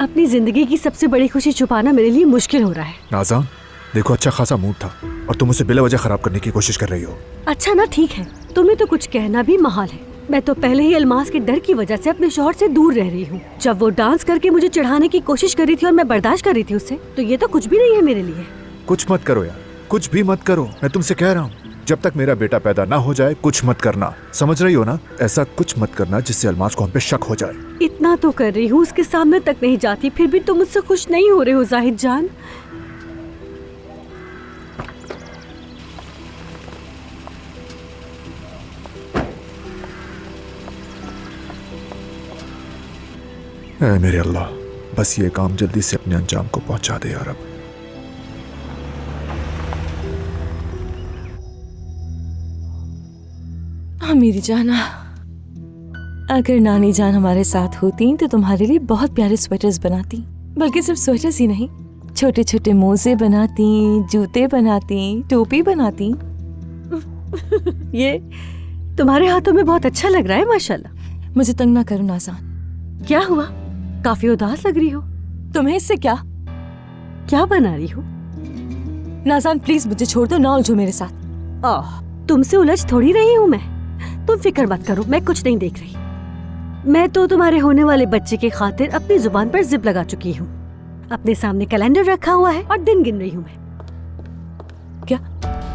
अपनी जिंदगी की सबसे बड़ी खुशी छुपाना मेरे लिए मुश्किल हो रहा है। नाज़ान, देखो अच्छा खासा मूड था और तुम उसे बिला वजह खराब करने की कोशिश कर रही हो। अच्छा ना, ठीक है, तुम्हें तो कुछ कहना भी महाल है। मैं तो पहले ही अल्मास के डर की वजह से अपने शौहर से दूर रह रही हूँ। जब वो डांस करके मुझे चढ़ाने की कोशिश कर रही थी और मैं बर्दाश्त कर रही थी उससे, तो ये तो कुछ भी नहीं है मेरे लिए। कुछ मत करो यार, कुछ भी मत करो, मैं तुमसे कह रहा हूँ। जब तक मेरा बेटा पैदा ना हो जाए कुछ मत करना, समझ रही हो ना? ऐसा कुछ मत करना जिससे अल्मास को हम पे शक हो जाए। इतना तो कर रही हूँ, उसके सामने तक नहीं जाती, फिर भी तुम मुझसे खुश नहीं हो रहे हो जाहिद जान। ऐ मेरे अल्लाह, बस ये काम जल्दी से अपने अंजाम को पहुंचा दे यार। अब मेरी जाना, अगर नानी जान हमारे साथ होती तो तुम्हारे लिए बहुत प्यारे स्वेटर्स बनाती, बल्कि सिर्फ स्वेटर्स ही नहीं, छोटे छोटे मोजे बनाती, जूते बनाती, टोपी बनाती। ये तुम्हारे हाथों में बहुत अच्छा लग रहा है माशाल्लाह। मुझे तंग ना करो नाज़ान। क्या हुआ, काफी उदास लग रही हो? तुम्हें इससे क्या बना रही हो? नाज़ान प्लीज मुझे छोड़ दो, ना उलझो मेरे साथ। तुमसे उलझ थोड़ी रही हूँ मैं, तुम फिक्र मत करो, मैं कुछ नहीं देख रही। मैं तो तुम्हारे होने वाले बच्चे की खातिर अपनी जुबान पर जिप लगा चुकी हूँ। अपने सामने कैलेंडर रखा हुआ है और दिन गिन रही हूँ मैं।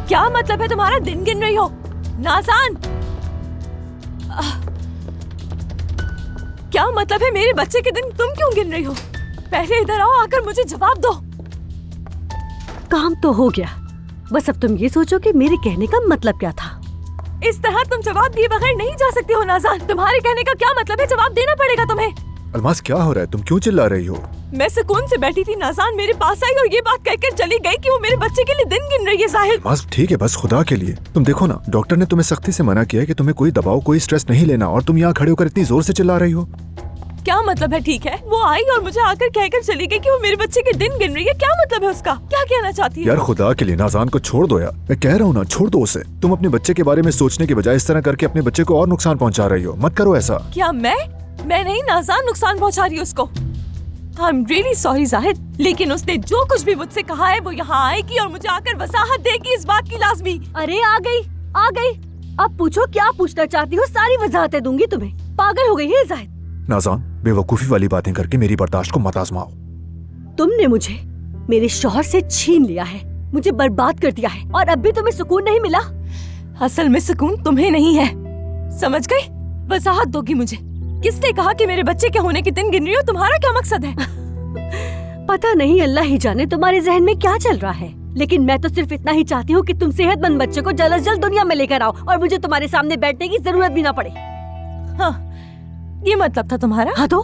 क्या मतलब है तुम्हारा दिन गिन रही हो नाज़ान? क्या मतलब है मेरे बच्चे के दिन तुम क्यों गिन रही हो? पहले इधर आओ, आकर मुझे जवाब दो। काम तो हो गया, बस अब तुम ये सोचो कि मेरे कहने का मतलब क्या था। इस तरह तुम जवाब दिए बगैर नहीं जा सकती हो नाज़ान। तुम्हारे कहने का क्या मतलब है, जवाब देना पड़ेगा तुम्हें। अलमास क्या हो रहा है, तुम क्यों चिल्ला रही हो? मैं सुकून से बैठी थी, नाज़ान मेरे पास आई और ये बात कहकर चली गई कि वो मेरे बच्चे के लिए दिन गिन रही है। साहिल बस ठीक है, बस खुदा के लिए तुम देखो ना, डॉक्टर ने तुम्हें सख्ती से मना किया है कि तुम्हें कोई दबाव, कोई स्ट्रेस नहीं लेना, और तुम यहाँ खड़े होकर इतनी जोर से चिल्ला रही हो। क्या मतलब है? ठीक है, वो आई और मुझे आकर कहकर चली गई कि वो मेरे बच्चे के दिन गिन रही है। क्या मतलब है उसका? क्या कहना चाहती है? यार खुदा के लिए नाज़ान को छोड़ दो यार, मैं कह रहा हूँ ना, छोड़ दो उसे। तुम अपने बच्चे के बारे में सोचने के बजाय इस तरह करके अपने बच्चे को और नुकसान पहुँचा रही हो। मत करो ऐसा। क्या मैं नहीं नाज़ान नुकसान पहुँचा रही हूँ उसको। I am really sorry Zahid, लेकिन उसने जो कुछ भी मुझसे कहा है वो यहाँ आएगी और मुझे आकर वजाहत देगी इस बात की लाजमी। अरे आ गई। अब पूछो क्या पूछना चाहती हो, सारी वजाहतें दूंगी तुम्हें। पागल हो गई है जाहिद। नाज़ान बेवकूफी वाली बातें करके मेरी बर्दाश्त को मत आजमाओ। तुमने मुझे मेरे शौहर से छीन लिया है, मुझे बर्बाद कर दिया है, और अब भी तुम्हें सुकून नहीं मिला। असल में सुकून तुम्हें नहीं है, समझ गई? वजाहत दोगी मुझे? किसने कहा कि मेरे बच्चे के होने के दिन गिन रही हो? तुम्हारा क्या मकसद है? पता नहीं, अल्लाह ही जाने तुम्हारे जहन में क्या चल रहा है, लेकिन मैं तो सिर्फ इतना ही चाहती हूँ कि तुम सेहतमंद बच्चे को जल्द से जल्द दुनिया में लेकर आओ और मुझे तुम्हारे सामने बैठने की जरूरत भी ना पड़े। हाँ, ये मतलब था तुम्हारा? हाँ तो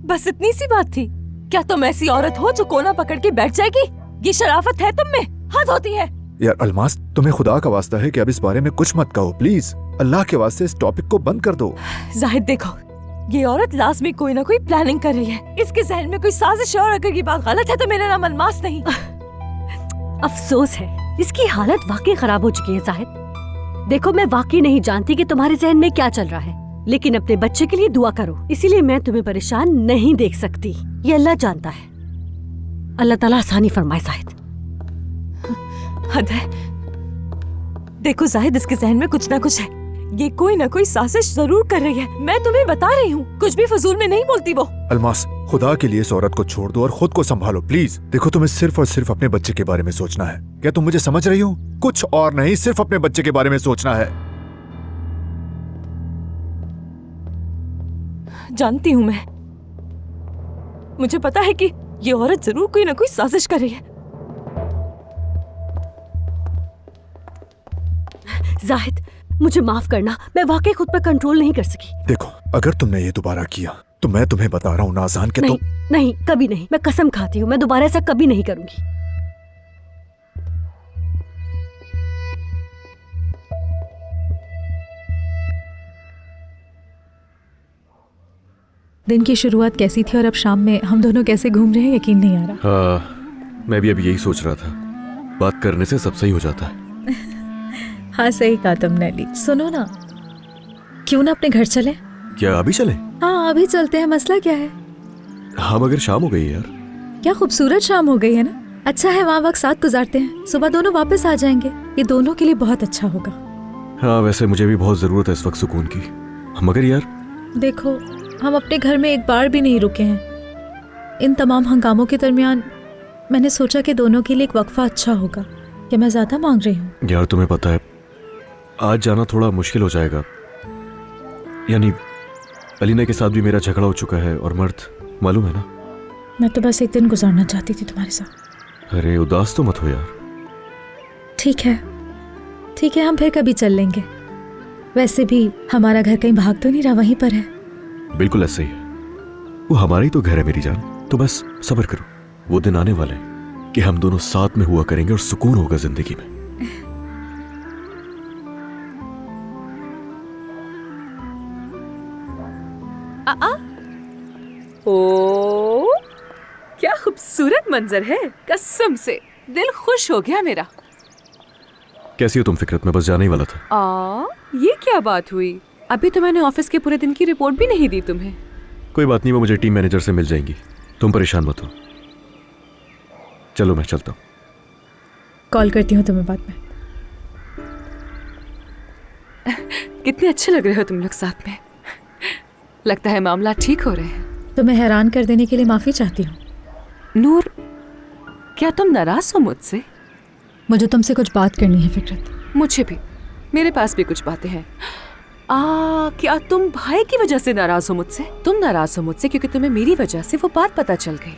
बस इतनी सी बात थी। क्या तुम ऐसी औरत हो जो कोना पकड़ के बैठ जाएगी? ये शराफत है तुम में, हद होती है। यार अलमास, तुम्हें खुदा का वास्ता है कि अब इस बारे में कुछ मत कहो प्लीज। अल्लाह के वास्ते इस टॉपिक को बंद कर दो। जाहिद देखो, ये औरत लाजमी कोई ना कोई प्लानिंग कर रही है, इसके जहन में कोई साजिश है, और अगर ये बात गलत है तो मेरा नाम अलमास नहीं। अफसोस है, इसकी हालत वाकई खराब हो चुकी है जाहिद। देखो, मैं वाकई नहीं जानती कि तुम्हारे जहन में क्या चल रहा है, लेकिन अपने बच्चे के लिए दुआ करो, इसीलिए मैं तुम्हें परेशान नहीं देख सकती। ये अल्लाह जानता है। अल्लाह ताला आसानी फरमाए जाहिद। हद है। देखो जाहिद, इसके जहन में कुछ ना कुछ है, ये कोई ना कोई साजिश जरूर कर रही है। मैं तुम्हें बता रही हूँ, कुछ भी फजूल में नहीं बोलती वो। अलमास, खुदा के लिए इस औरत को छोड़ दो और खुद को संभालो प्लीज। देखो, तुम्हें सिर्फ और सिर्फ अपने बच्चे के बारे में सोचना है। क्या तुम मुझे समझ रही हो? कुछ और नहीं, सिर्फ अपने बच्चे के बारे में सोचना है। जानती हूँ मैं, मुझे पता है कि ये औरत जरूर कोई ना कोई साजिश कर रही है। जाहिद, मुझे माफ करना, मैं वाकई खुद पर कंट्रोल नहीं कर सकी। देखो, अगर तुमने ये दोबारा किया तो मैं तुम्हें बता रहा हूँ नाज़ान के नहीं, नहीं, कभी नहीं। मैं कसम खाती हूँ, मैं दोबारा ऐसा कभी नहीं करूंगी। दिन की शुरुआत कैसी थी और अब शाम में हम दोनों कैसे घूम रहे हैं, यकीन नहीं आ रहा। हाँ, मैं भी अभी यही सोच रहा था, बात करने से सब सही हो जाता है। हाँ, सही कहा तुमने अली। सुनो ना, क्यों ना अपने घर चले? क्या अभी चले? हाँ, अभी चलते हैं। मसला क्या है? हाँ, मगर शाम हो गई है यार। क्या खूबसूरत शाम हो गई है ना। अच्छा है, वहाँ वक्त साथ गुजारते हैं, सुबह दोनों वापस आ जाएंगे, ये दोनों के लिए बहुत अच्छा होगा। हाँ, वैसे मुझे भी बहुत जरूरत है इस वक्त सुकून की, मगर यार देखो, हम अपने घर में एक बार भी नहीं रुके हैं। इन तमाम हंगामों के दरमियान मैंने सोचा कि दोनों के लिए एक वक्फा अच्छा होगा। क्या मैं ज्यादा मांग रही हूँ? यार तुम्हें पता है, आज जाना थोड़ा मुश्किल हो जाएगा। यानी अलीना के साथ भी मेरा झगड़ा हो चुका है, और मर्द मालूम है ना। मैं तो बस एक दिन गुजारना चाहती थी तुम्हारे साथ। अरे उदास तो मत हो यार। ठीक है, ठीक है, हम फिर कभी चल लेंगे। वैसे भी हमारा घर कहीं भाग तो नहीं रहा, वहीं पर है। बिल्कुल ऐसे ही है। वो हमारा ही तो घर है मेरी जान। तो बस सब्र करो, वो दिन आने वाले हैं कि हम दोनों साथ में हुआ करेंगे और सुकून होगा जिंदगी में। ओ, क्या खूबसूरत मंजर है, कसम से दिल खुश हो गया मेरा। कैसी हो तुम फिक्रत? में बस जाने ही वाला था। ये क्या बात हुई? अभी तो मैंने ऑफिस के पूरे दिन की रिपोर्ट भी नहीं दी तुम्हें। कोई बात नहीं, वो मुझे टीम मैनेजर से मिल जाएंगी, तुम परेशान मत हो। चलो मैं चलता हूँ। कॉल करती हूँ तुम्हें बाद में। कितने अच्छे लग रहे हो तुम लोग साथ में। लगता है मामला ठीक हो रहे हैं। तुम्हें हैरान कर देने के लिए माफी चाहती हूँ। नूर, क्या तुम नाराज हो मुझसे? मुझे तुमसे कुछ बात करनी है फिक्रत। मुझे भी, मेरे पास भी कुछ बातें हैं। क्या तुम भाई की वजह से नाराज हो मुझसे? तुम नाराज हो मुझसे क्योंकि तुम्हें मेरी वजह से वो बात पता चल गई।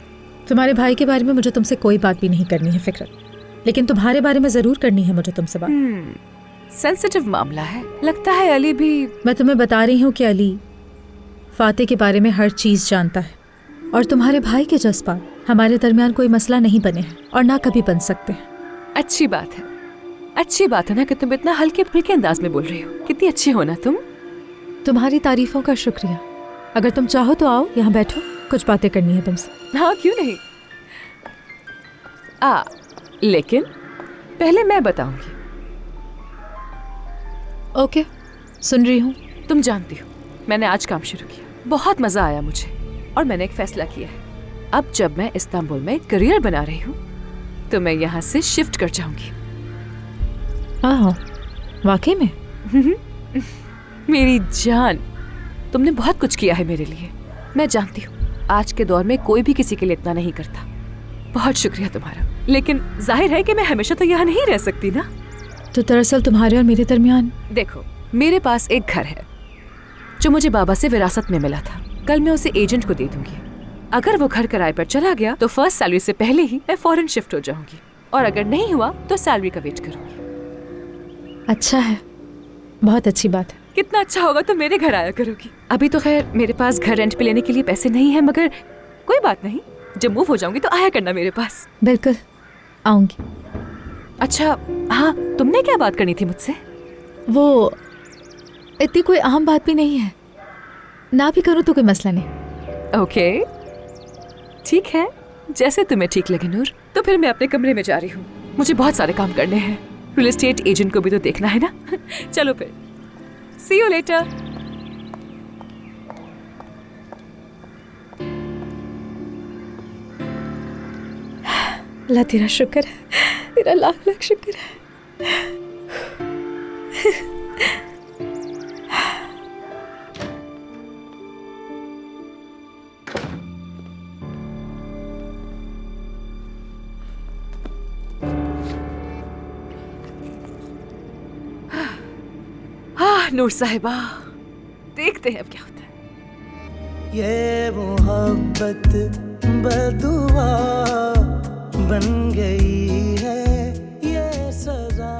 तुम्हारे भाई के बारे में मुझे तुमसे कोई बात भी नहीं करनी है फिक्रत, लेकिन तुम्हारे बारे में जरूर करनी है मुझे तुमसे बात। सेंसिटिव मामला है। लगता है अली भी। मैं तुम्हें बता रही हूँ कि अली फाते के बारे में हर चीज जानता है, और तुम्हारे भाई के जज्बात हमारे दरमियान कोई मसला नहीं बने हैं और ना कभी बन सकते हैं। अच्छी बात है, अच्छी बात है ना कि तुम इतना हल्के फुल्के अंदाज में बोल रही हो। कितनी अच्छी हो ना तुम। तुम्हारी तारीफों का शुक्रिया। अगर तुम चाहो तो आओ, यहाँ बैठो, कुछ बातें करनी है तुमसे। हाँ, क्यों नहीं। लेकिन पहले मैं बताऊंगी। ओके, सुन रही हूँ। तुम जानती हो मैंने आज काम शुरू किया, बहुत मजा आया मुझे, और मैंने एक फैसला किया है। अब जब मैं इस्तांबुल में करियर बना रही हूँ तो मैं यहाँ से शिफ्ट कर जाऊंगी। वाकई में? मेरी जान, तुमने बहुत कुछ किया है मेरे लिए। मैं जानती हूँ आज के दौर में कोई भी किसी के लिए इतना नहीं करता। बहुत शुक्रिया तुम्हारा। लेकिन जाहिर है कि मैं हमेशा तो यहाँ नहीं रह सकती ना। तो दरअसल तुम्हारे और मेरे दरमियान, देखो, मेरे पास एक घर है जो मुझे बाबा से विरासत में मिला था। कल मैं उसे एजेंट को दे दूंगी। अगर वो घर किराए पर चला गया तो फर्स्ट सैलरी से पहले ही मैं फॉरेन शिफ्ट हो जाऊंगी, और अगर नहीं हुआ तो सैलरी का वेट करूंगी। अच्छा है, बहुत अच्छी बात है। कितना अच्छा होगा तो मेरे घर आया करोगी। अभी तो खैर मेरे पास घर रेंट पे लेने के लिए पैसे नहीं है, मगर कोई बात नहीं, जब मूव हो जाऊंगी तो आया करना मेरे पास। बिल्कुल आऊंगी। अच्छा हाँ, तुमने क्या बात करनी थी मुझसे? वो इतनी कोई अहम बात भी नहीं है, ना भी करूँ तो कोई मसला नहीं। ओके, ठीक है, जैसे तुम्हें ठीक लगे नूर। तो फिर मैं अपने कमरे में जा रही हूँ, मुझे बहुत सारे काम करने हैं। रियल एस्टेट एजेंट को भी तो देखना है ना। चलो फिर, सी यू लेटर। अल्लाह तेरा शुक्र है, तेरा लाख लाख शुक्र है। नूर साहिबा, देखते हैं अब क्या होता है। ये मोहब्बत बदुआ बन गई है, ये सजा